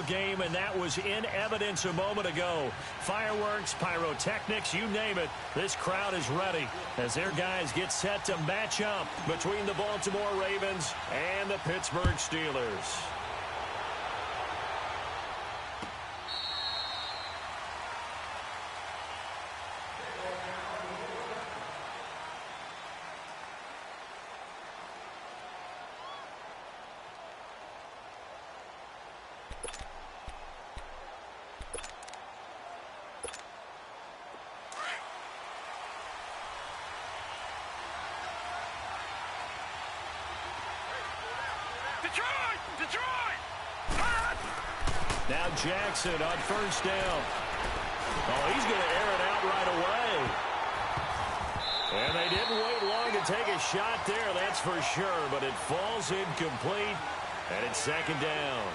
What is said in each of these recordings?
ball game, and that was in evidence a moment ago. Fireworks, pyrotechnics, you name it. This crowd is ready as their guys get set to match up between the Baltimore Ravens and the Pittsburgh Steelers. Now Jackson on first down. Oh, he's going to air it out right away. And they didn't wait long to take a shot there, that's for sure. But it falls incomplete, and it's second down.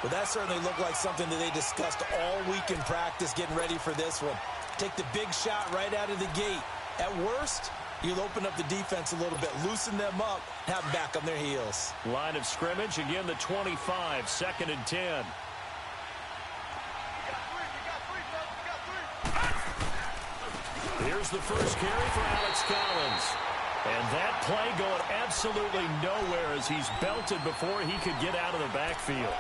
Well, that certainly looked like something that they discussed all week in practice, getting ready for this one. Take the big shot right out of the gate. At worst, you'll open up the defense a little bit, loosen them up, have them back on their heels. Line of scrimmage, again the 25, second and 10. Here's the first carry for Alex Collins. And that play going absolutely nowhere as he's belted before he could get out of the backfield.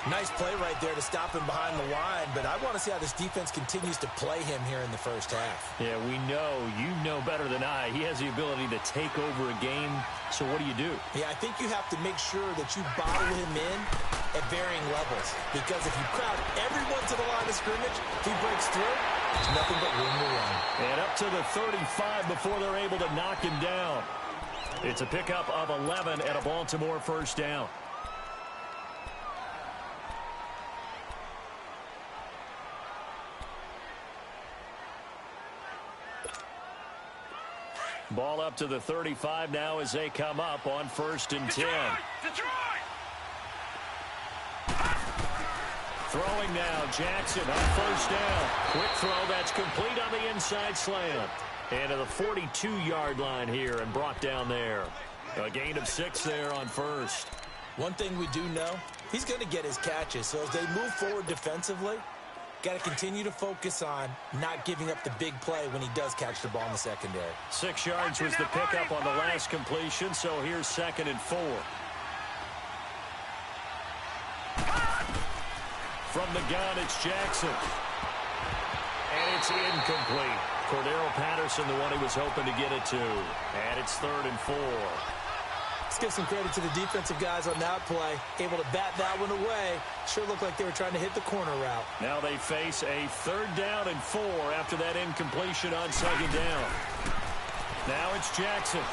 Nice play right there to stop him behind the line, but I want to see how this defense continues to play him here in the first half. Yeah, we know, you know better than I, he has the ability to take over a game, so what do you do? Yeah, I think you have to make sure that you bottle him in at varying levels, because if you crowd everyone to the line of scrimmage, if he breaks through, there's nothing but room to run. And up to the 35 before they're able to knock him down. It's a pickup of 11 and a Baltimore first down. Ball up to the 35 now as they come up on first and 10. Detroit! Throwing now, Jackson on first down. Quick throw, that's complete on the inside slant. And to the 42-yard line here and brought down there. A gain of 6 there on first. One thing we do know, he's going to get his catches. So as they move forward defensively, got to continue to focus on not giving up the big play when he does catch the ball in the secondary. 6 yards was the pickup on the last completion, so here's second and 4. From the gun, it's Jackson. And it's incomplete. Cordero Patterson, the one he was hoping to get it to. And it's third and 4. Let's give some credit to the defensive guys on that play. Able to bat that one away. Sure looked like they were trying to hit the corner route. Now they face a third down and 4 after that incompletion on second down. Now it's Jackson.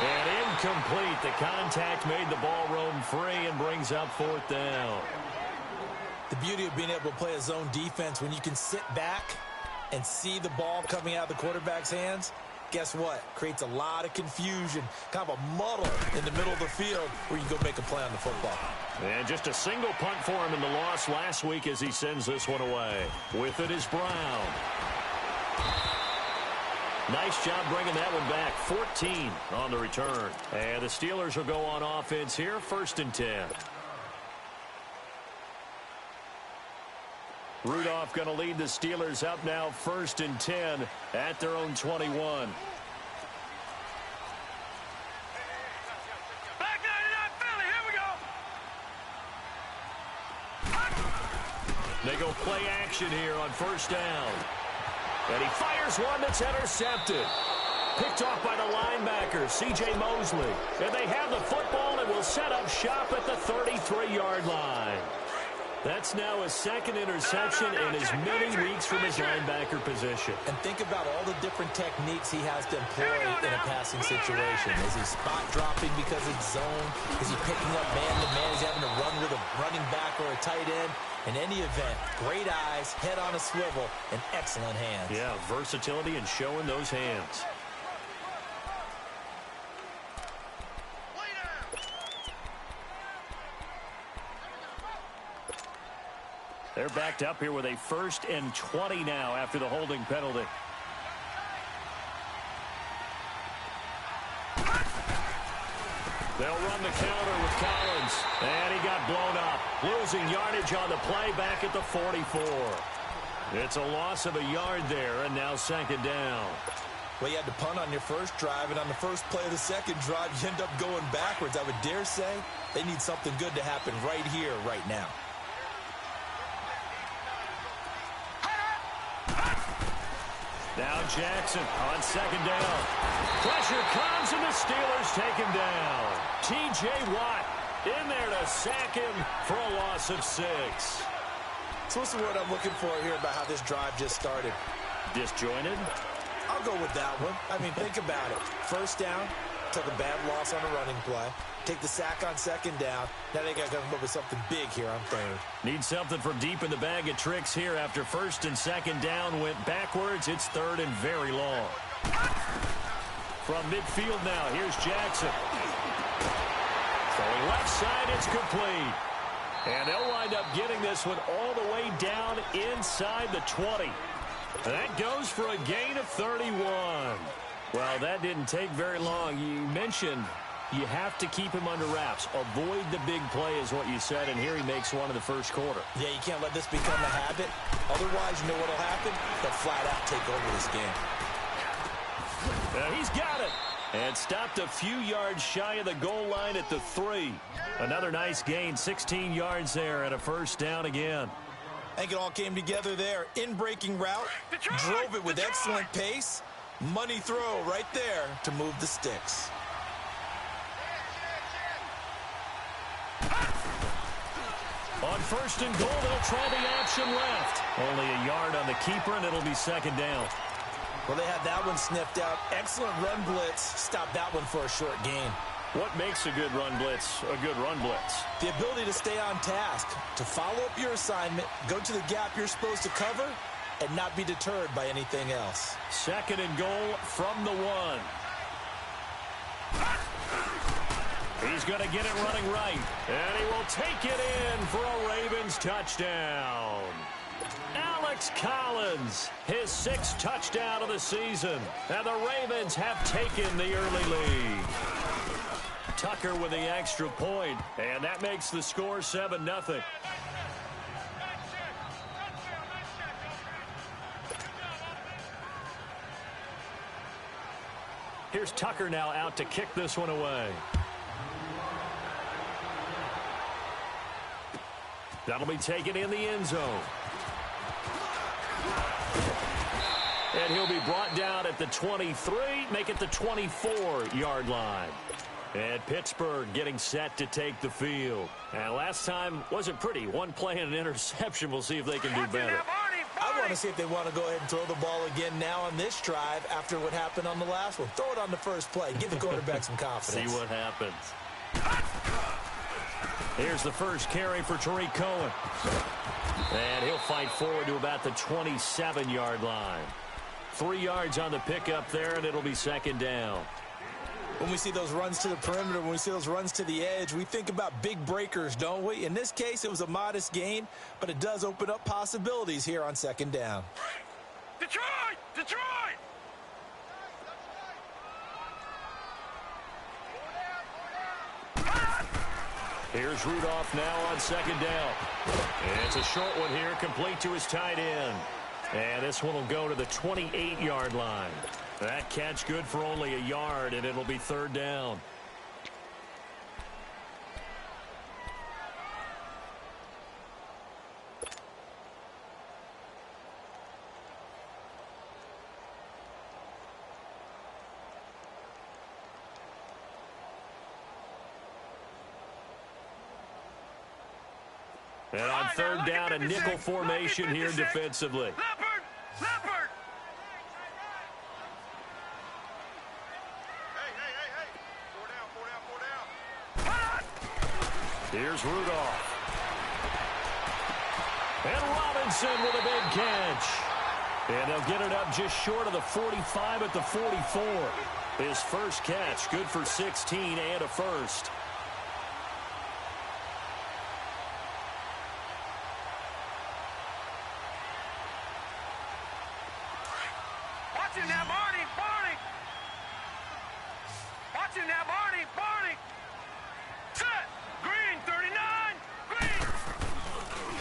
And incomplete. The contact made the ball roam free and brings up fourth down. The beauty of being able to play a zone defense when you can sit back and see the ball coming out of the quarterback's hands. Guess what? Creates a lot of confusion, kind of a muddle in the middle of the field where you can go make a play on the football. And just a single punt for him in the loss last week as he sends this one away. With it is Brown. Nice job bringing that one back. 14 on the return. And the Steelers will go on offense here, first and 10. Rudolph going to lead the Steelers up now first and 10 at their own 21. Back 99 Philly, here we go. They go play action here on first down. And he fires one that's intercepted. Picked off by the linebacker, C.J. Mosley. And they have the football and will set up shop at the 33-yard line. That's now a second interception in as many weeks from his linebacker position. And think about all the different techniques he has to employ in a passing situation. Is he spot dropping because it's zone? Is he picking up man-to-man? Is he having to run with a running back or a tight end? In any event, great eyes, head on a swivel, and excellent hands. Yeah, versatility and showing those hands. They're backed up here with a first and 20 now after the holding penalty. They'll run the counter with Collins. And he got blown up. Losing yardage on the play back at the 44. It's a loss of a yard there, and now second down. Well, you had to punt on your first drive, and on the first play of the second drive, you end up going backwards. I would dare say they need something good to happen right here, right now. Now Jackson on second down. Pressure comes, and the Steelers take him down. T.J. Watt in there to sack him for a loss of 6. So what's the word I'm looking for here about how this drive just started? Disjointed? I'll go with that one. I mean, think about it. First down, took a bad loss on a running play. Take the sack on second down. Now they got to come up with something big here on third. Need something from deep in the bag of tricks here after first and second down went backwards. It's third and very long. From midfield now, here's Jackson. Throwing left side, it's complete. And they'll wind up getting this one all the way down inside the 20. That goes for a gain of 31. Well, that didn't take very long. You mentioned you have to keep him under wraps. Avoid the big play is what you said, and here he makes one in the first quarter. Yeah, you can't let this become a habit. Otherwise, you know what will happen? They'll flat out take over this game. He's got it. And stopped a few yards shy of the goal line at the 3. Another nice gain, 16 yards there and a first down again. I think it all came together there. In-breaking route, drove it with excellent pace. Money throw right there to move the sticks. On first and goal, they'll try the option left. Only a yard on the keeper, and it'll be second down. Well, they had that one sniffed out. Excellent run blitz. Stopped that one for a short gain. What makes a good run blitz a good run blitz? The ability to stay on task, to follow up your assignment, go to the gap you're supposed to cover, and not be deterred by anything else. Second and goal from the 1. He's going to get it running right, and he will take it in for a Ravens touchdown. Alex Collins, his 6th touchdown of the season, and the Ravens have taken the early lead. Tucker with the extra point, and that makes the score 7-0. Here's Tucker now out to kick this one away. That'll be taken in the end zone. And he'll be brought down at the 23, make it the 24-yard line. And Pittsburgh getting set to take the field. And last time wasn't pretty. One play and an interception. We'll see if they can do better. I want to see if they want to go ahead and throw the ball again now on this drive after what happened on the last one. Throw it on the first play. Give the quarterback some confidence. See what happens. Here's the first carry for Tariq Cohen. And he'll fight forward to about the 27-yard line. 3 yards on the pickup there, and it'll be second down. When we see those runs to the perimeter, when we see those runs to the edge, we think about big breakers, don't we? In this case, it was a modest gain, but it does open up possibilities here on second down. Detroit! Detroit! Here's Rudolph now on second down. And it's a short one here, complete to his tight end. And this one will go to the 28-yard line. That catch good for only a yard, and it'll be third down. And on third down, a nickel formation here defensively. Leopard! Leopard! Hey. 4 down. Here's Rudolph. And Robinson with a big catch. And they'll get it up just short of the 45 at the 44. His first catch, good for 16 and a first. Watch him now, Barney! Barney! Watch him now, Barney! Barney!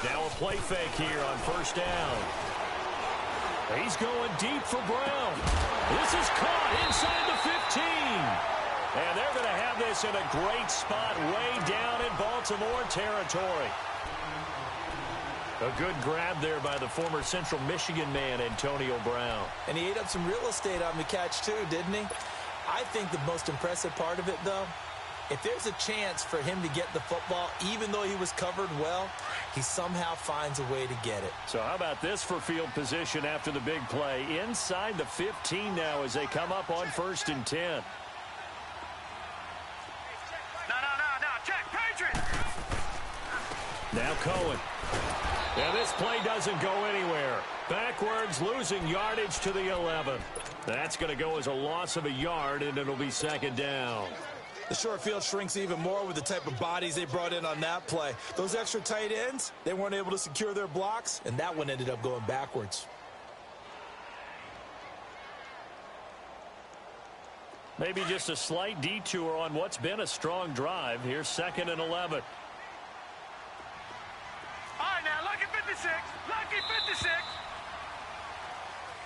Now a play fake here on first down. He's going deep for Brown. This is caught inside the 15. And they're going to have this in a great spot way down in Baltimore territory. A good grab there by the former Central Michigan man, Antonio Brown. And he ate up some real estate on the catch, too, didn't he? I think the most impressive part of it, though, if there's a chance for him to get the football, even though he was covered well, he somehow finds a way to get it. So how about this for field position after the big play? Inside the 15 now as they come up on 1st and 10. No, check, Patriot! Now Cohen. And this play doesn't go anywhere. Backwards, losing yardage to the 11. That's going to go as a loss of a yard, and it'll be 2nd down. The short field shrinks even more with the type of bodies they brought in on that play. Those extra tight ends, they weren't able to secure their blocks, and that one ended up going backwards. Maybe just a slight detour on what's been a strong drive. Here's 2nd and 11. All right, now, lucky 56. Lucky 56.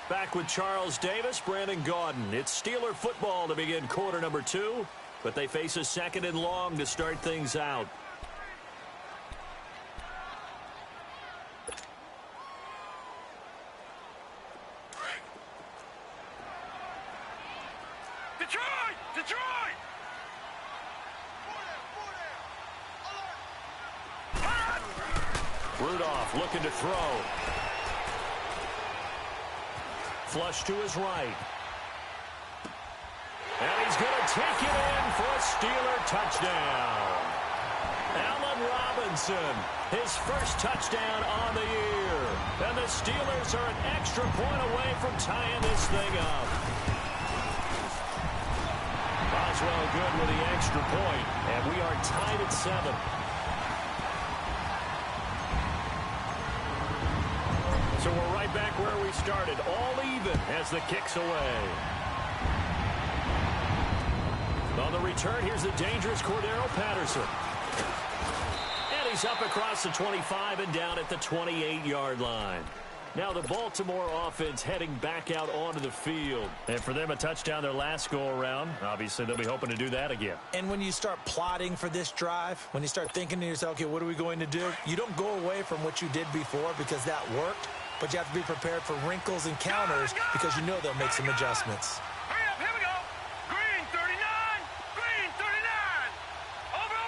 Back with Charles Davis, Brandon Gaudin. It's Steeler football to begin quarter number 2, but they face a 2nd and long to start things out. Detroit! Rudolph looking to throw. Flush to his right. And he's going to take it in for a Steeler touchdown. Allen Robinson, his first touchdown on the year. And the Steelers are an extra point away from tying this thing up. Boswell good with the extra point, and we are tied at 7. So we're right back where we started, all even as the kick's away. On the return, here's the dangerous Cordero Patterson. And he's up across the 25 and down at the 28-yard line. Now the Baltimore offense heading back out onto the field. And for them, a touchdown their last go-around. Obviously, they'll be hoping to do that again. And when you start plotting for this drive, when you start thinking to yourself, okay, what are we going to do? You don't go away from what you did before because that worked. But you have to be prepared for wrinkles and counters because you know they'll make some adjustments. Hurry up, here we go. Green 39. Green 39. Over.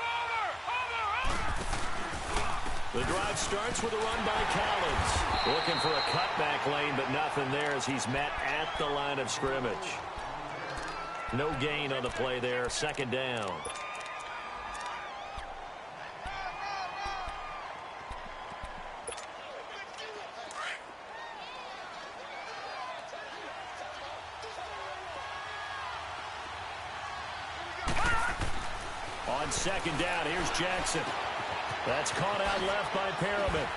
The drive starts with a run by Collins. Looking for a cutback lane, but nothing there as he's met at the line of scrimmage. No gain on the play there. 2nd down. On 2nd down, here's Jackson. That's caught out left by Perriman.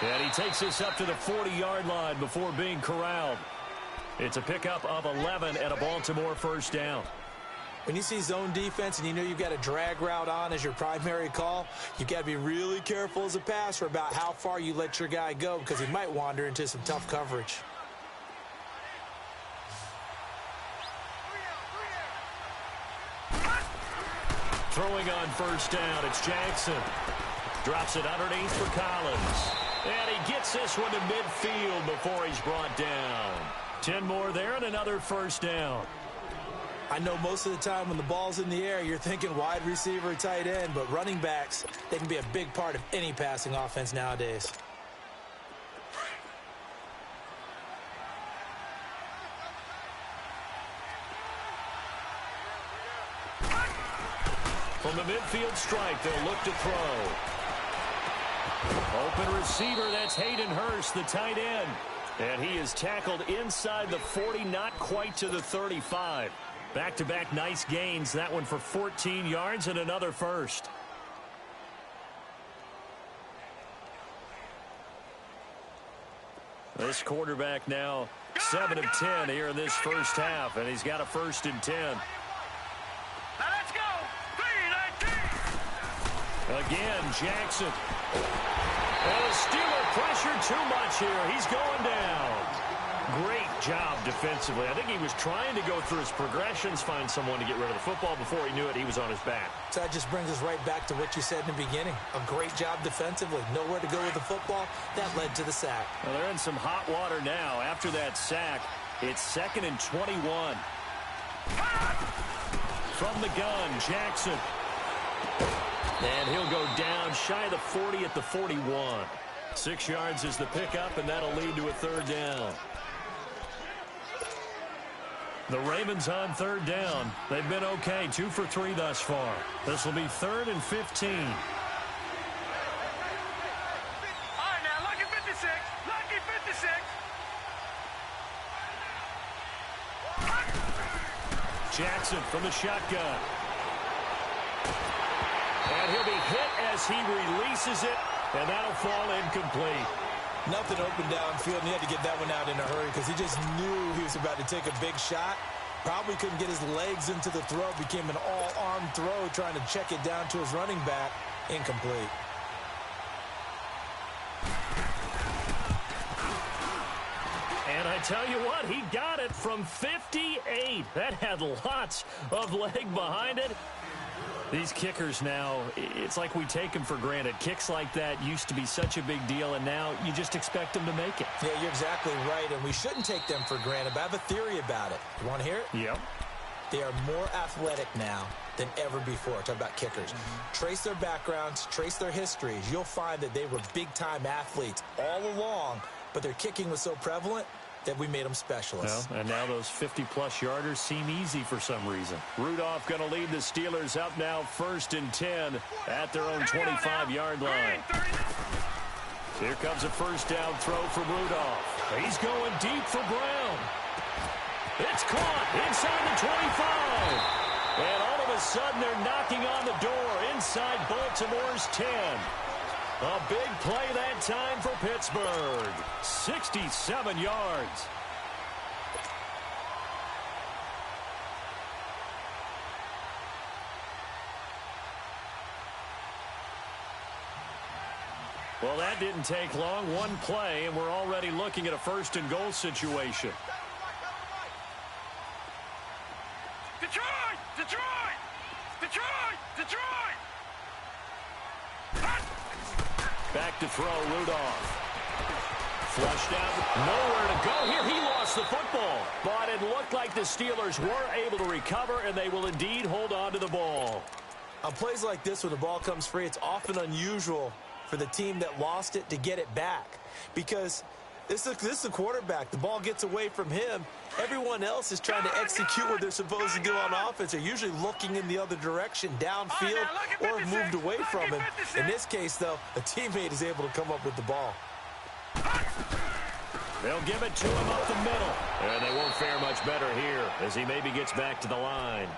And he takes this up to the 40-yard line before being corralled. It's a pickup of 11 and a Baltimore 1st down. When you see zone defense and you know you've got a drag route on as your primary call, you've got to be really careful as a passer about how far you let your guy go because he might wander into some tough coverage. Throwing on 1st down, it's Jackson. Drops it underneath for Collins. And he gets this one to midfield before he's brought down. 10 more there and another 1st down. I know most of the time when the ball's in the air, you're thinking wide receiver, tight end, but running backs, they can be a big part of any passing offense nowadays. From the midfield strike, they'll look to throw. Open receiver, that's Hayden Hurst, the tight end. And he is tackled inside the 40, not quite to the 35. Back-to-back nice gains, that one for 14 yards and another 1st. This quarterback now 7 of 10 here in this first half, and he's got a 1st and 10. Now let's go. 3-19. Again, Jackson. And the Steeler pressure too much here. He's going down. Great job defensively. I think he was trying to go through his progressions, find someone to get rid of the football. Before he knew it, he was on his back. So that just brings us right back to what you said in the beginning. A great job defensively. Nowhere to go with the football. That led to the sack. Well, they're in some hot water now. After that sack, it's 2nd and 21. From the gun, Jackson. And he'll go down shy of the 40 at the 41. 6 yards is the pickup, and that'll lead to a 3rd down. The Ravens on 3rd down. They've been okay, 2 for 3 thus far. This will be 3rd and 15. All right, now, lucky 56. Lucky 56. Jackson from the shotgun. And he'll be hit as he releases it, and that'll fall incomplete. Nothing open downfield, and he had to get that one out in a hurry because he just knew he was about to take a big shot. Probably couldn't get his legs into the throw. Became an all-arm throw trying to check it down to his running back. Incomplete. And I tell you what, he got it from 58. That had lots of leg behind it. These kickers now, it's like we take them for granted. Kicks like that used to be such a big deal, and now you just expect them to make it. Yeah, you're exactly right, and we shouldn't take them for granted, but I have a theory about it. You want to hear it? Yep. They are more athletic now than ever before. Talk about kickers. Trace their backgrounds, trace their histories. You'll find that they were big-time athletes all along, but their kicking was so prevalent that we made them specialists. Well, and now those 50-plus yarders seem easy for some reason. Rudolph going to lead the Steelers up now 1st and 10 at their own 25-yard line. Here comes a 1st down throw for Rudolph. He's going deep for Brown. It's caught inside the 25. And all of a sudden they're knocking on the door inside Baltimore's 10. A big play that time for Pittsburgh. 67 yards. Well, that didn't take long. One play, and we're already looking at a 1st and goal situation. Detroit! Detroit! Detroit! Detroit! Back to throw, Rudolph. Flushed out, nowhere to go here. He lost the football. But it looked like the Steelers were able to recover, and they will indeed hold on to the ball. On plays like this, when the ball comes free, it's often unusual for the team that lost it to get it back. Because this is the quarterback. The ball gets away from him. Everyone else is trying to execute what they're supposed to do on offense. They're usually looking in the other direction, downfield, or have moved away from him. In this case, though, a teammate is able to come up with the ball. They'll give it to him up the middle. And they won't fare much better here as he maybe gets back to the line.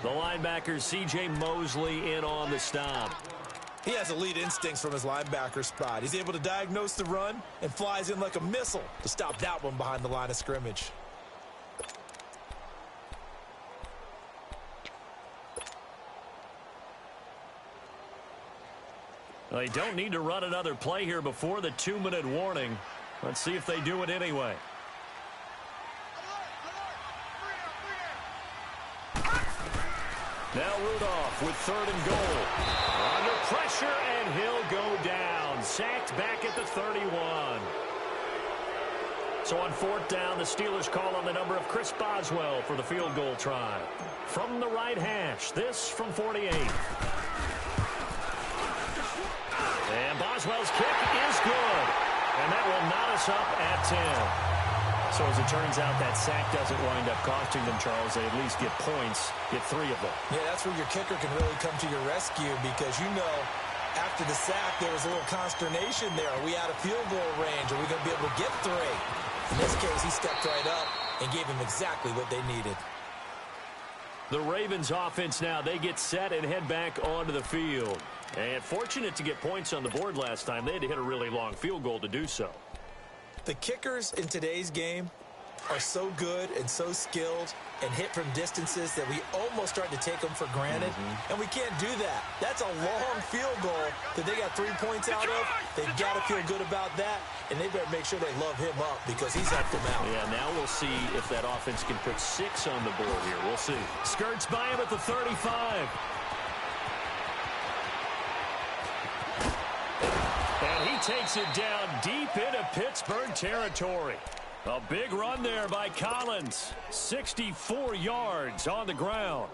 The linebacker, C.J. Mosley, in on the stop. He has elite instincts from his linebacker spot. He's able to diagnose the run and flies in like a missile to stop that one behind the line of scrimmage. They don't need to run another play here before the 2-minute warning. Let's see if they do it anyway. Now Rudolph with 3rd and goal. Under pressure, and he'll go down. Sacked back at the 31. So on 4th down, the Steelers call on the number of Chris Boswell for the field goal try. From the right hash, this from 48. And Boswell's kick is good. And that will knot us up at 10. So as it turns out, that sack doesn't wind up costing them, Charles. They at least get points, get 3 of them. Yeah, that's where your kicker can really come to your rescue because you know after the sack there was a little consternation there. Are we out of field goal range? Are we going to be able to get 3? In this case, he stepped right up and gave them exactly what they needed. The Ravens offense now, they get set and head back onto the field. And fortunate to get points on the board last time. They had to hit a really long field goal to do so. The kickers in today's game are so good and so skilled and hit from distances that we almost start to take them for granted, and we can't do that. That's a long field goal that they got 3 points out of. They've got to feel good about that, and they better make sure they love him up because he's helped them out. Yeah, now we'll see if that offense can put 6 on the board here. We'll see. Skirts by him at the 35. And he takes it down deep into Pittsburgh territory. A big run there by Collins. 64 yards on the ground.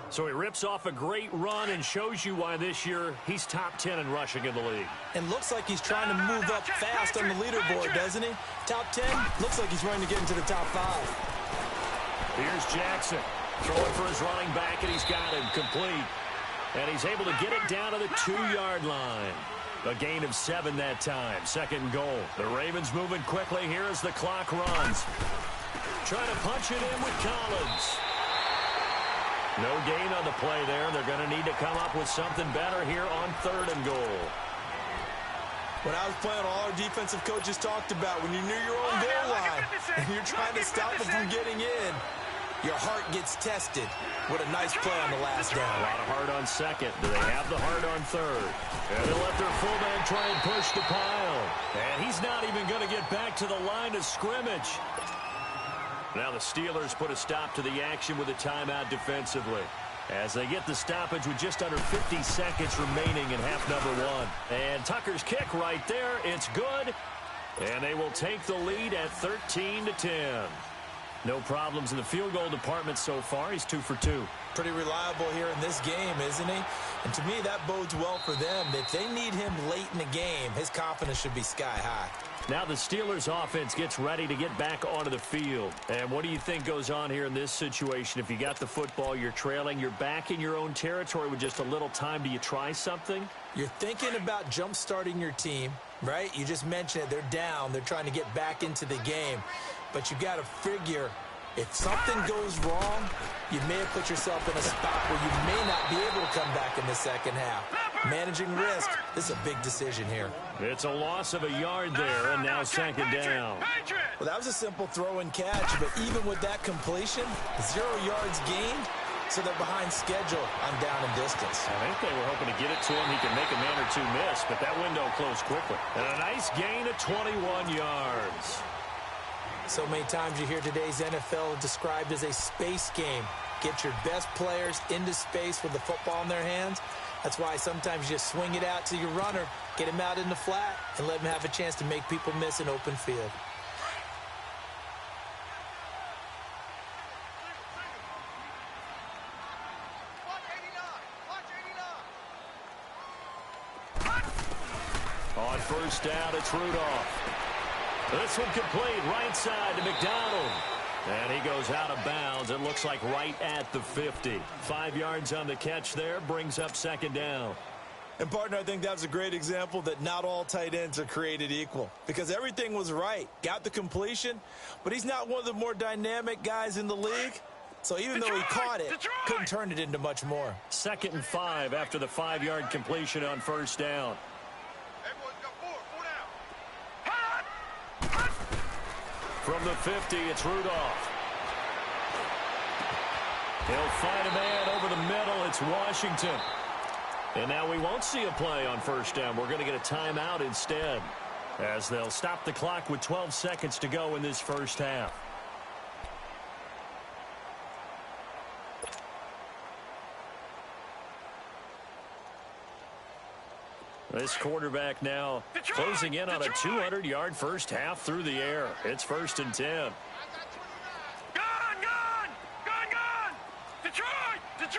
So he rips off a great run and shows you why this year he's top 10 in rushing in the league. And looks like he's trying to move up fast on the leaderboard, doesn't he? Top 10, looks like he's running to get into the top 5. Here's Jackson throwing for his running back, and he's got him complete. And he's able to get it down to the 2-yard line. A gain of 7 that time. Second goal. The Ravens moving quickly here as the clock runs. Trying to punch it in with Collins. No gain on the play there. They're going to need to come up with something better here on 3rd and goal. When I was playing, all our defensive coaches talked about when you're near your own goal line and you're trying to stop them from getting in, your heart gets tested. What a nice play on the last down. A lot of heart on 2nd. Do they have the heart on 3rd? And they'll let their fullback try and push the pile. And he's not even going to get back to the line of scrimmage. Now the Steelers put a stop to the action with a timeout defensively, as they get the stoppage with just under 50 seconds remaining in half number 1. And Tucker's kick right there. It's good. And they will take the lead at 13-10. No problems in the field goal department so far. He's 2 for 2. Pretty reliable here in this game, isn't he? And to me, that bodes well for them. If they need him late in the game, his confidence should be sky high. Now the Steelers offense gets ready to get back onto the field. And what do you think goes on here in this situation? If you got the football, you're trailing, you're back in your own territory with just a little time. Do you try something? You're thinking about jump-starting your team, right? You just mentioned it. They're down. They're trying to get back into the game. But you got to figure, if something goes wrong, you may have put yourself in a spot where you may not be able to come back in the second half. Managing risk, this is a big decision here. It's a loss of a yard there, and now 2nd down. Well, that was a simple throw and catch, but even with that completion, 0 yards gained, so they're behind schedule on down and distance. I think they were hoping to get it to him. He can make a man or two miss, but that window closed quickly. And a nice gain of 21 yards. So many times you hear today's NFL described as a space game. Get your best players into space with the football in their hands. That's why sometimes you just swing it out to your runner, get him out in the flat, and let him have a chance to make people miss an open field. On 1st down, it's Rudolph. This one complete, right side to McDonald. And he goes out of bounds. It looks like right at the 50. 5 yards on the catch there, brings up 2nd down. And, partner, I think that was a great example that not all tight ends are created equal, because everything was right. Got the completion, but he's not one of the more dynamic guys in the league. So even though he caught it, couldn't turn it into much more. 2nd and 5 after the 5-yard completion on 1st down. From the 50, it's Rudolph. He'll find a man over the middle. It's Washington. And now we won't see a play on 1st down. We're going to get a timeout instead, as they'll stop the clock with 12 seconds to go in this 1st half. This quarterback now closing in on a 200-yard 1st half through the air. It's 1st and 10. Gone! Detroit!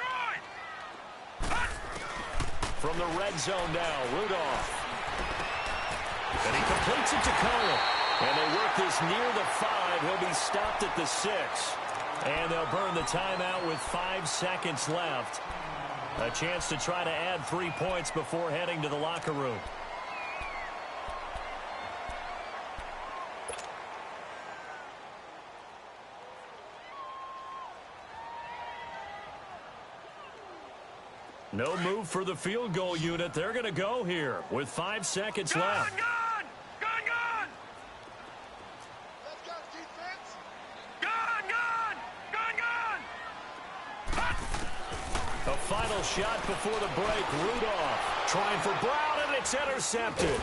From the red zone now, Rudolph. And he completes it to Cohen. And they work this near the 5. He'll be stopped at the 6. And they'll burn the timeout with 5 seconds left. A chance to try to add 3 points before heading to the locker room. No move for the field goal unit. They're going to go here with 5 seconds left. Gone! Let's go, defense. final shot before the break. Rudolph trying for Brown, and it's intercepted.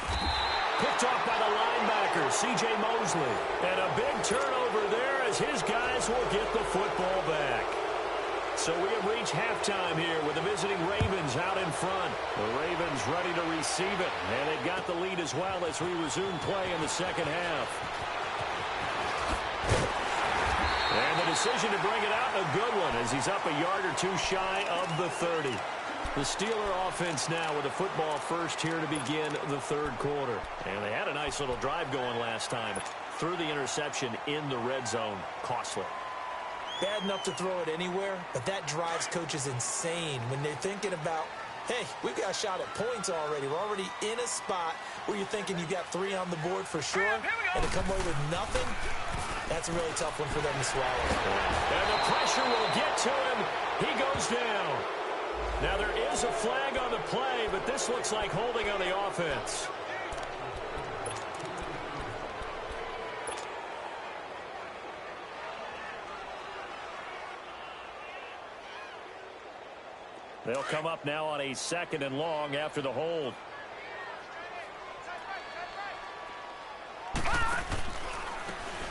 Picked off by the linebacker, C.J. Mosley. And a big turnover there as his guys will get the football back. So we have reached halftime here with the visiting Ravens out in front. The Ravens ready to receive it, and they've got the lead as well as we resume play in the second half. And the decision to bring it out, a good one, as he's up a yard or two shy of the 30. The Steeler offense now with the football first here to begin the third quarter. And they had a nice little drive going last time. Threw the interception in the red zone. Costly. Bad enough to throw it anywhere, but that drives coaches insane when they're thinking about, hey, we've got a shot at points already. We're already in a spot where you're thinking you've got 3 on the board for sure, and to come away with nothing, that's a really tough one for them to swallow. And the pressure will get to him. He goes down. Now there is a flag on the play, but this looks like holding on the offense. They'll come up now on a 2nd and long after the hold.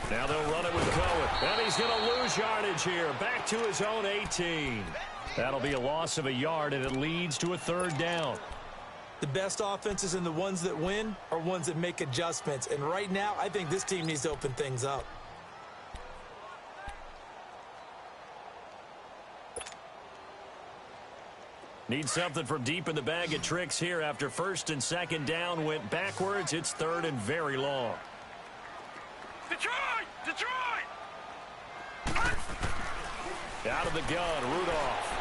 Now they'll run it with Cohen. And he's going to lose yardage here. Back to his own 18. That'll be a loss of a yard, and it leads to a 3rd down. The best offenses and the ones that win are ones that make adjustments. And right now, I think this team needs to open things up. Need something from deep in the bag of tricks here after 1st and 2nd down went backwards. It's 3rd and very long. Detroit! Detroit! Out of the gun, Rudolph.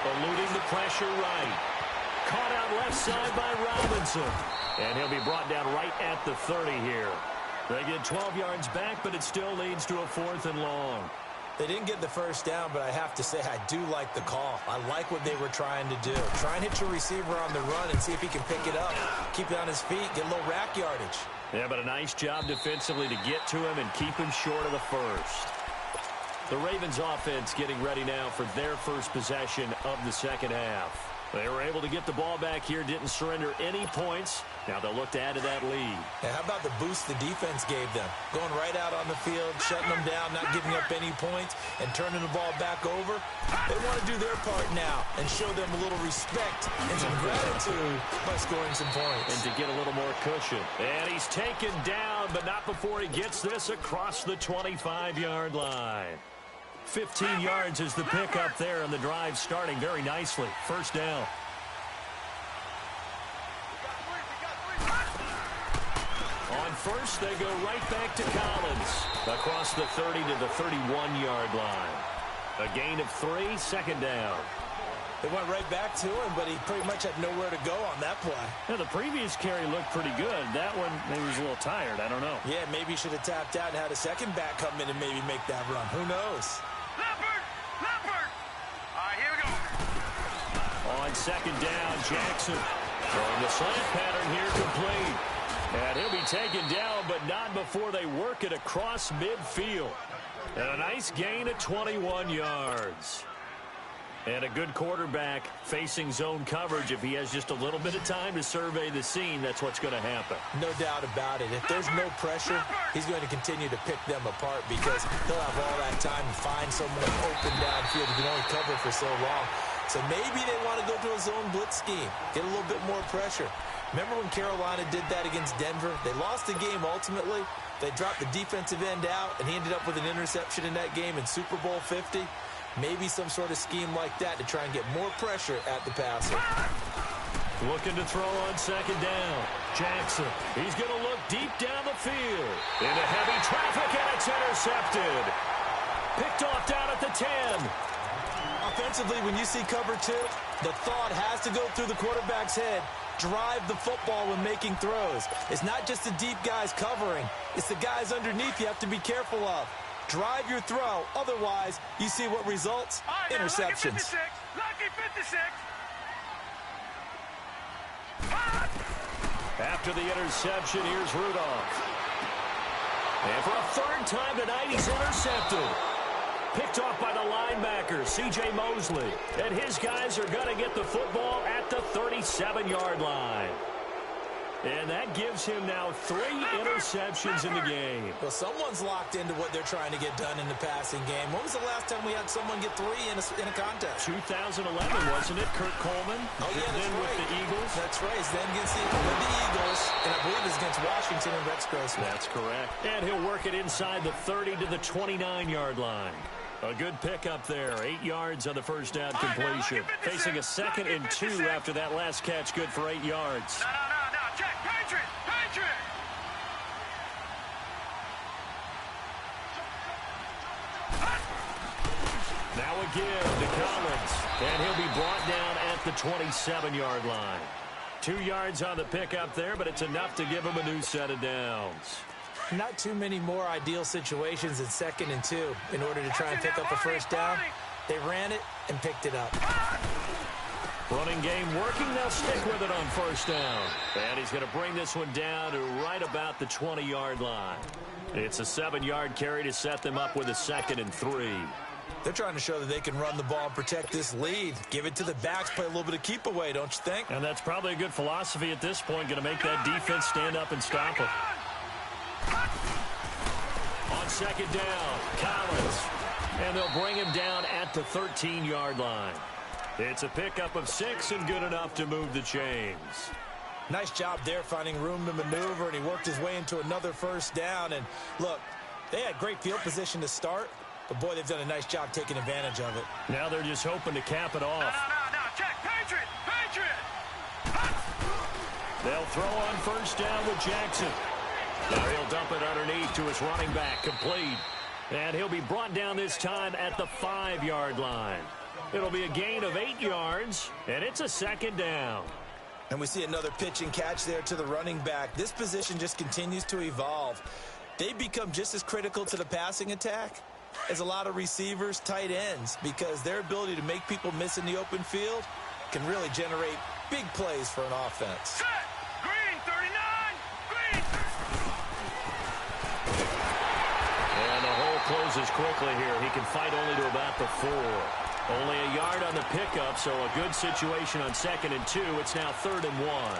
Eluding the pressure right. Caught out left side by Robinson. And he'll be brought down right at the 30 here. They get 12 yards back, but it still leads to a 4th and long. They didn't get the 1st down, but I have to say I do like the call. I like what they were trying to do. Try and hit your receiver on the run and see if he can pick it up. Keep it on his feet, get a little rack yardage. Yeah, but a nice job defensively to get to him and keep him short of the 1st. The Ravens offense getting ready now for their first possession of the second half. They were able to get the ball back here, didn't surrender any points. Now they'll look to add to that lead. And how about the boost the defense gave them? Going right out on the field, shutting them down, not giving up any points, and turning the ball back over. They want to do their part now and show them a little respect and some gratitude by scoring some points. And to get a little more cushion. And he's taken down, but not before he gets this across the 25-yard line. 15 yards is the pickup there, and the drive starting very nicely. 1st down. On 1st, they go right back to Collins. Across the 30 to the 31-yard line. A gain of 3, 2nd down. They went right back to him, but he pretty much had nowhere to go on that play. Now, the previous carry looked pretty good. That one, maybe he was a little tired. I don't know. Yeah, maybe he should have tapped out and had a second back come in and maybe make that run. Who knows? Leopard! Leopard! All right, here we go. On 2nd down, Jackson throwing the slant pattern here complete. And he'll be taken down, but not before they work it across midfield. And a nice gain of 21 yards. And a good quarterback facing zone coverage. If he has just a little bit of time to survey the scene, that's what's going to happen. No doubt about it. If there's no pressure, he's going to continue to pick them apart because he'll have all that time to find someone open downfield. He can only cover for so long. So maybe they want to go to a zone blitz scheme, get a little bit more pressure. Remember when Carolina did that against Denver? They lost the game ultimately. They dropped the defensive end out, and he ended up with an interception in that game in Super Bowl 50. Maybe some sort of scheme like that to try and get more pressure at the passer. Looking to throw on 2nd down. Jackson, he's going to look deep down the field. Into heavy traffic, and it's intercepted. Picked off down at the 10. Offensively, when you see cover 2, the thought has to go through the quarterback's head. Drive the football when making throws. It's not just the deep guys covering. It's the guys underneath you have to be careful of. Drive your throw. Otherwise, you see what results? Right, interceptions. Lucky 56. After the interception, here's Rudolph. And for a 3rd time tonight, he's intercepted. Picked off by the linebacker, C.J. Mosley. And his guys are going to get the football at the 37-yard line. And that gives him now 3 interceptions in the game. Well, someone's locked into what they're trying to get done in the passing game. When was the last time we had someone get 3 in a contest? 2011, wasn't it? Kurt Coleman. Oh, yeah, that's then right. With the Eagles. That's right. Then against the Eagles, and I believe it's against Washington and Rex Grossman. That's correct. And he'll work it inside the 30 to the 29-yard line. A good pickup there. 8 yards on the first down completion. Facing a 2nd and 2 after that last catch. Good for 8 yards. No. Check. Patriot. Now a give to Collins. And he'll be brought down at the 27-yard line. 2 yards on the pickup there, but it's enough to give him a new set of downs. Not too many more ideal situations than 2nd and 2 in order to try and pick up a first down. They ran it and picked it up. Running game working. They'll stick with it on first down. And he's going to bring this one down to right about the 20-yard line. It's a 7-yard carry to set them up with a 2nd and 3. They're trying to show that they can run the ball and protect this lead. Give it to the backs, play a little bit of keep away, don't you think? And that's probably a good philosophy at this point. Going to make that defense stand up and stop it. On 2nd down, Collins. And they'll bring him down at the 13-yard line. It's a pickup of 6 and good enough to move the chains. Nice job there finding room to maneuver, and he worked his way into another first down. And look, they had great field position to start, but boy, they've done a nice job taking advantage of it. Now they're just hoping to cap it off. No. Check. Patriot. They'll throw on first down with Jackson. Now he'll dump it underneath to his running back, complete. And he'll be brought down this time at the 5-yard line. It'll be a gain of 8 yards, and it's a 2nd down. And we see another pitch and catch there to the running back. This position just continues to evolve. They become just as critical to the passing attack as a lot of receivers, tight ends, because their ability to make people miss in the open field can really generate big plays for an offense. Set. Green, 39. Green. And the hole closes quickly here. He can fight only to about the 4. Only a yard on the pickup, so a good situation on 2nd and 2. It's now 3rd and 1. Gun.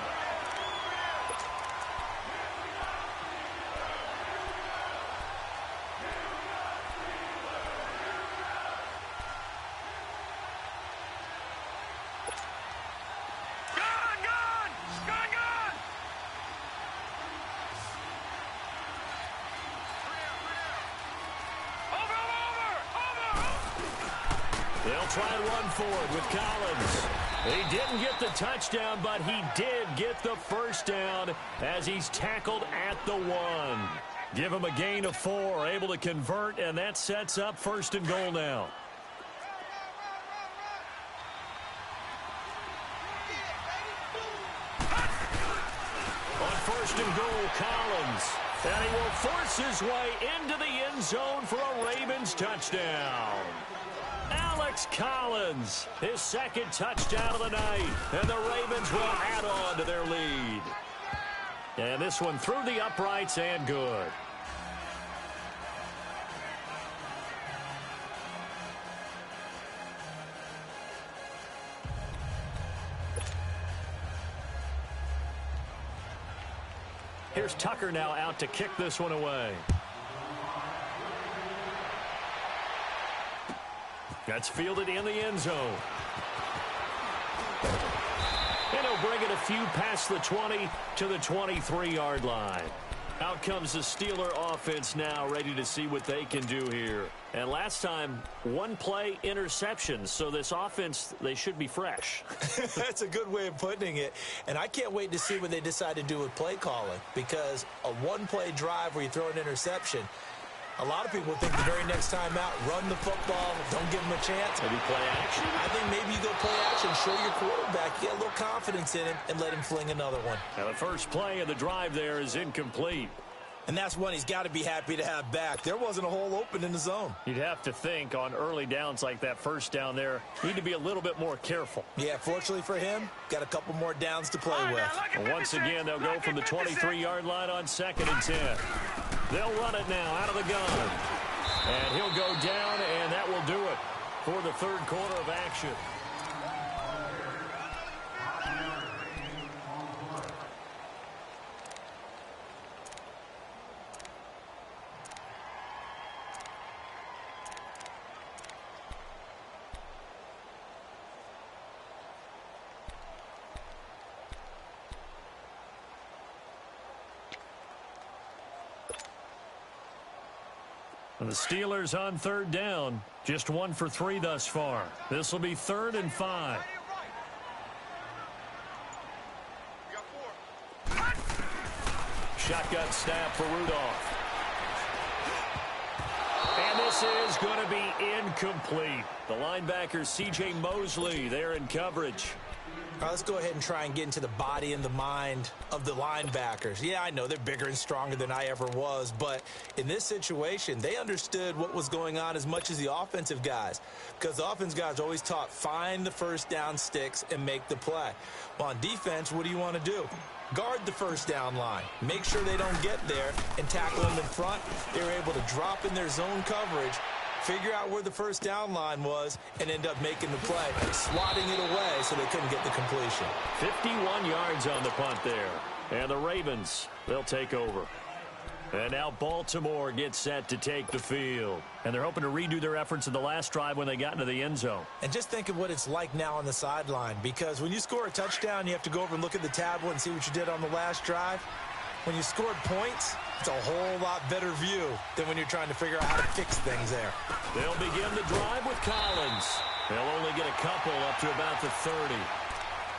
They'll try and run forward with Collins. He didn't get the touchdown, but he did get the first down as he's tackled at the 1. Give him a gain of 4, able to convert, and that sets up 1st and goal now. On 1st and goal, Collins. And he will force his way into the end zone for a Ravens touchdown. Alex Collins, his 2nd touchdown of the night, and the Ravens will add on to their lead. And this one through the uprights and good. Here's Tucker now out to kick this one away. That's fielded in the end zone. And he'll bring it a few past the 20 to the 23-yard line. Out comes the Steeler offense now, ready to see what they can do here. And last time, 1 play interception, so this offense, they should be fresh. That's a good way of putting it. And I can't wait to see what they decide to do with play calling, because a 1-play drive where you throw an interception, a lot of people think the very next time out, run the football, don't give them a chance. Maybe play action? I think maybe you go play action, show your quarterback, get a little confidence in him, and let him fling another one. Now the first play of the drive there is incomplete. And that's one he's got to be happy to have back. There wasn't a hole open in the zone. You'd have to think on early downs like that first down there, need to be a little bit more careful. Yeah, fortunately for him, got a couple more downs to play with. And once again, they'll go from the 23-yard line on 2nd and 10. They'll run it now out of the gun. And he'll go down, and that will do it for the third quarter of action. The Steelers on third down. Just 1 for 3 thus far. This will be 3rd and 5. Shotgun snap for Rudolph. And this is going to be incomplete. The linebacker, C.J. Mosley, there in coverage. All right, let's go ahead and try and get into the body and the mind of the linebackers. Yeah, I know they're bigger and stronger than I ever was, but in this situation, they understood what was going on as much as the offensive guys, because the offensive guys always taught find the first down sticks and make the play. Well, on defense, what do you want to do? Guard the first down line. Make sure they don't get there and tackle them in front. They were able to drop in their zone coverage, figure out where the first down line was, and end up making the play, swatting it away so they couldn't get the completion. 51 yards on the punt there. And the Ravens, they'll take over. And now Baltimore gets set to take the field. And they're hoping to redo their efforts in the last drive when they got into the end zone. And just think of what it's like now on the sideline, because when you score a touchdown, you have to go over and look at the tablet and see what you did on the last drive. When you scored points, it's a whole lot better view than when you're trying to figure out how to fix things there. They'll begin the drive with Collins. They'll only get a couple up to about the 30.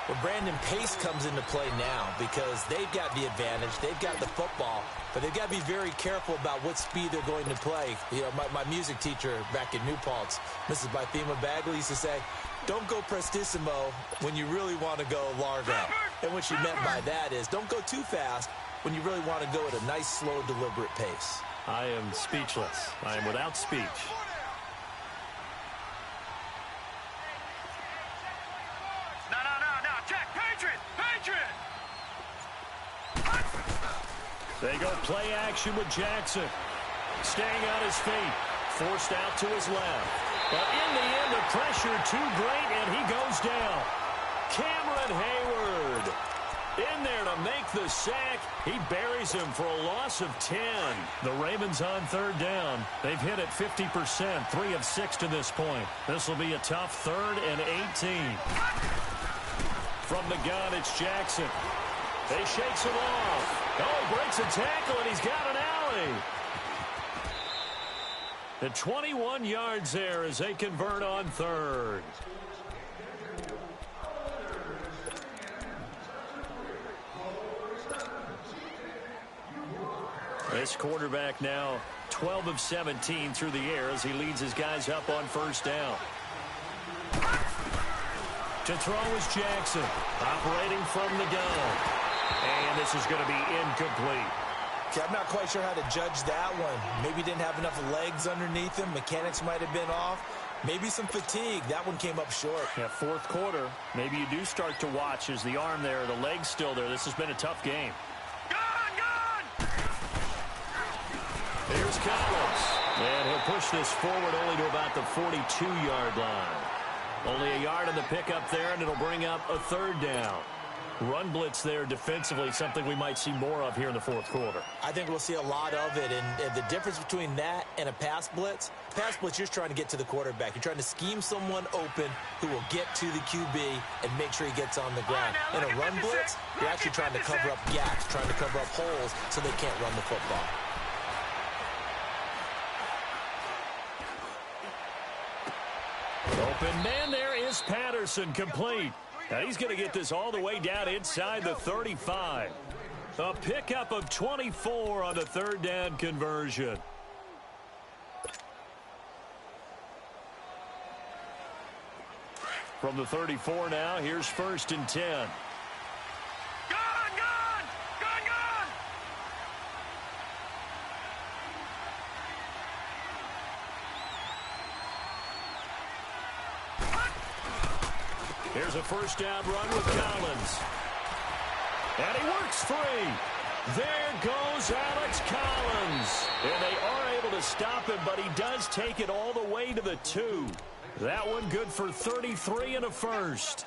Well, Brandon, pace comes into play now because they've got the advantage. They've got the football, but they've got to be very careful about what speed they're going to play. You know, my music teacher back in New Paltz, Mrs. Bythema Bagley, used to say, don't go prestissimo when you really want to go largo. And what she meant by that is don't go too fast when you really want to go at a nice, slow, deliberate pace. I am speechless. I am without speech. No. Check. Patriot. They go play action with Jackson. Staying on his feet. Forced out to his left. But in the end, the pressure too great, and he goes down. Cameron Hayward in there to make the sack. He buries him for a loss of 10. The Ravens on third down. They've hit it 50%, 3 of 6 to this point. This will be a tough 3rd and 18. From the gun, it's Jackson. They shakes him off. Oh, breaks a tackle, and he's got an alley. The 21 yards there as they convert on 3rd. This quarterback now 12 of 17 through the air as he leads his guys up on first down. To throw is Jackson, operating from the gun. And this is going to be incomplete. Okay, I'm not quite sure how to judge that one. Maybe didn't have enough legs underneath him. Mechanics might have been off. Maybe some fatigue. That one came up short. Yeah, fourth quarter. Maybe you do start to watch as the arm there, the leg's still there. This has been a tough game. Gun! Here's Collins. And he'll push this forward only to about the 42-yard line. Only a yard on the pickup there, and it'll bring up a 3rd down. Run blitz there defensively, something we might see more of here in the fourth quarter. I think we'll see a lot of it, and the difference between that and a pass blitz, you're just trying to get to the quarterback. You're trying to scheme someone open who will get to the QB and make sure he gets on the ground. In a run blitz, you're actually trying to cover up gaps, trying to cover up holes so they can't run the football. Open man there is Patterson, complete. Now he's going to get this all the way down inside the 35. A pickup of 24 on the 3rd down conversion. From the 34 now, here's 1st and 10. Gun! Here's a first down run with Collins. And he works free. There goes Alex Collins. And they are able to stop him, but he does take it all the way to the 2. That one good for 33 and a first.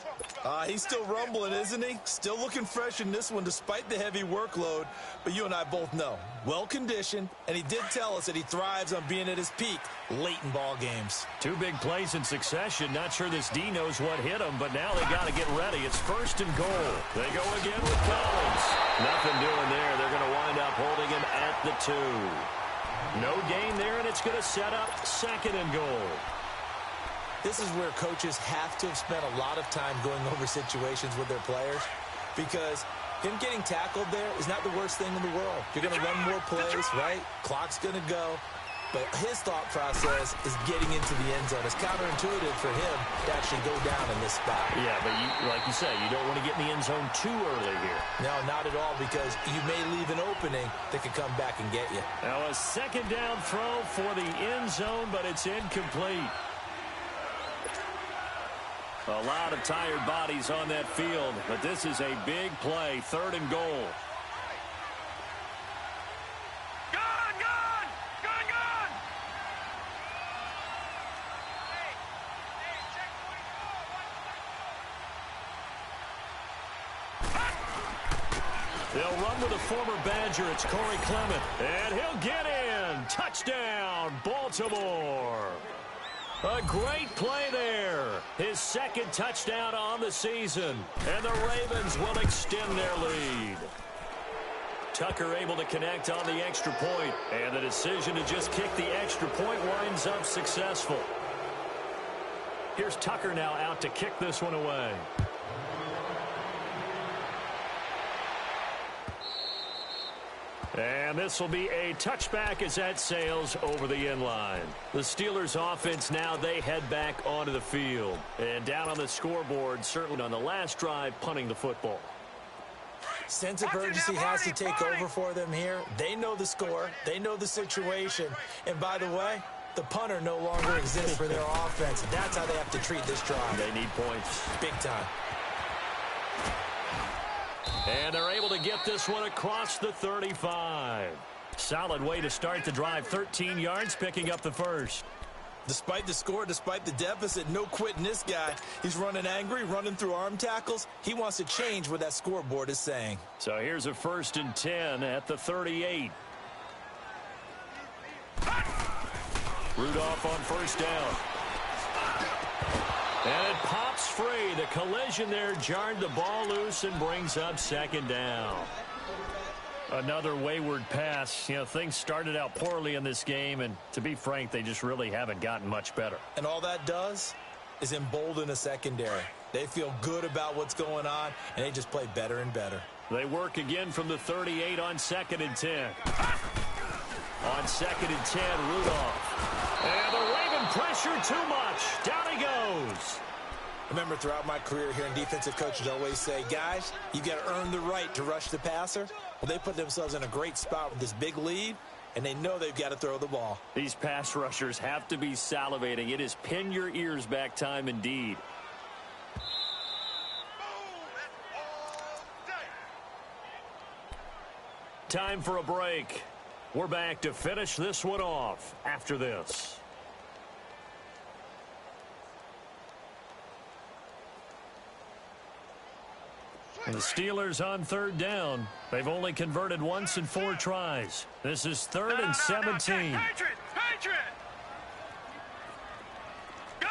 He's still rumbling, isn't he? Still looking fresh in this one despite the heavy workload. But you and I both know, well-conditioned, and he did tell us that he thrives on being at his peak late in ball games. 2 big plays in succession. Not sure this D knows what hit him, but now they got to get ready. It's first and goal. They go again with Collins. Nothing doing there. They're going to wind up holding him at the 2. No gain there, and it's going to set up second and goal. This is where coaches have to have spent a lot of time going over situations with their players, because him getting tackled there is not the worst thing in the world. You're going to run more plays, right? Clock's going to go. But his thought process is getting into the end zone. It's counterintuitive for him to actually go down in this spot. Yeah, but like you say, you don't want to get in the end zone too early here. No, not at all, because you may leave an opening that could come back and get you. Now a second down throw for the end zone, but it's incomplete. A lot of tired bodies on that field, but this is a big play, third and goal. They'll run with a former Badger. It's Corey Clement. And he'll get in. Touchdown, Baltimore. A great play there. His second touchdown on the season. And the Ravens will extend their lead. Tucker able to connect on the extra point. And the decision to just kick the extra point winds up successful. Here's Tucker now out to kick this one away. And this will be a touchback as that sails over the end line. The Steelers offense now, they head back onto the field. And down on the scoreboard, certainly on the last drive, punting the football. Sense of urgency has to take over for them here. They know the score. They know the situation. And by the way, the punter no longer exists for their offense. That's how they have to treat this drive. They need points. Big time. And they're able to get this one across the 35. Solid way to start the drive. 13 yards, picking up the first. Despite the score, despite the deficit, no quitting this guy. He's running angry, running through arm tackles. He wants to change what that scoreboard is saying. So here's a 1st and 10 at the 38. Rudolph on first down. And it pops free. The collision there jarred the ball loose and brings up second down. Another wayward pass. You know, things started out poorly in this game, and to be frank, they just really haven't gotten much better. And all that does is embolden a secondary. They feel good about what's going on, and they just play better and better. They work again from the 38 on 2nd and 10. On 2nd and 10, Rudolph. And the Raven pressure too much. Down he goes. Remember, throughout my career here in defensive coaches always say, guys, you got to earn the right to rush the passer. Well, they put themselves in a great spot with this big lead, and they know they've got to throw the ball. These pass rushers have to be salivating. It is pin your ears back time indeed. Time for a break. We're back to finish this one off after this. And the Steelers on 3rd down. They've only converted once in 4 tries. This is 3rd and 17. Patriot! Patriot! Gun!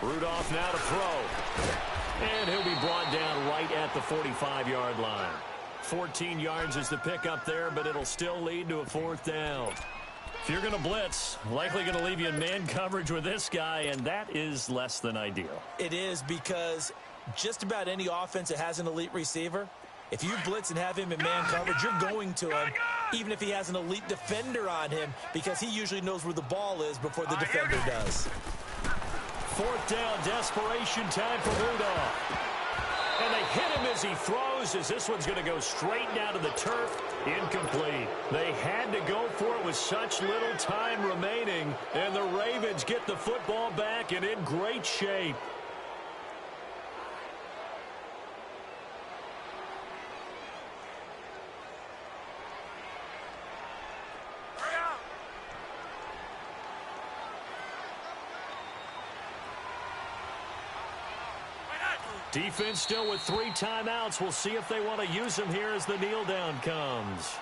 Rudolph now to throw. And he'll be brought down right at the 45-yard line. 14 yards is the pickup there, but it'll still lead to a 4th down. If you're going to blitz, likely going to leave you in man coverage with this guy, and that is less than ideal. It is, because just about any offense that has an elite receiver, if you blitz and have him in man coverage, you're going to him, even if he has an elite defender on him, because he usually knows where the ball is before the defender does. 4th down, desperation time for Rudolph. And they hit him as he throws, as this one's going to go straight down to the turf. Incomplete. They had to go for it with such little time remaining, and the Ravens get the football back and in great shape. Defense still with 3 timeouts. We'll see if they want to use them here as the kneel down comes.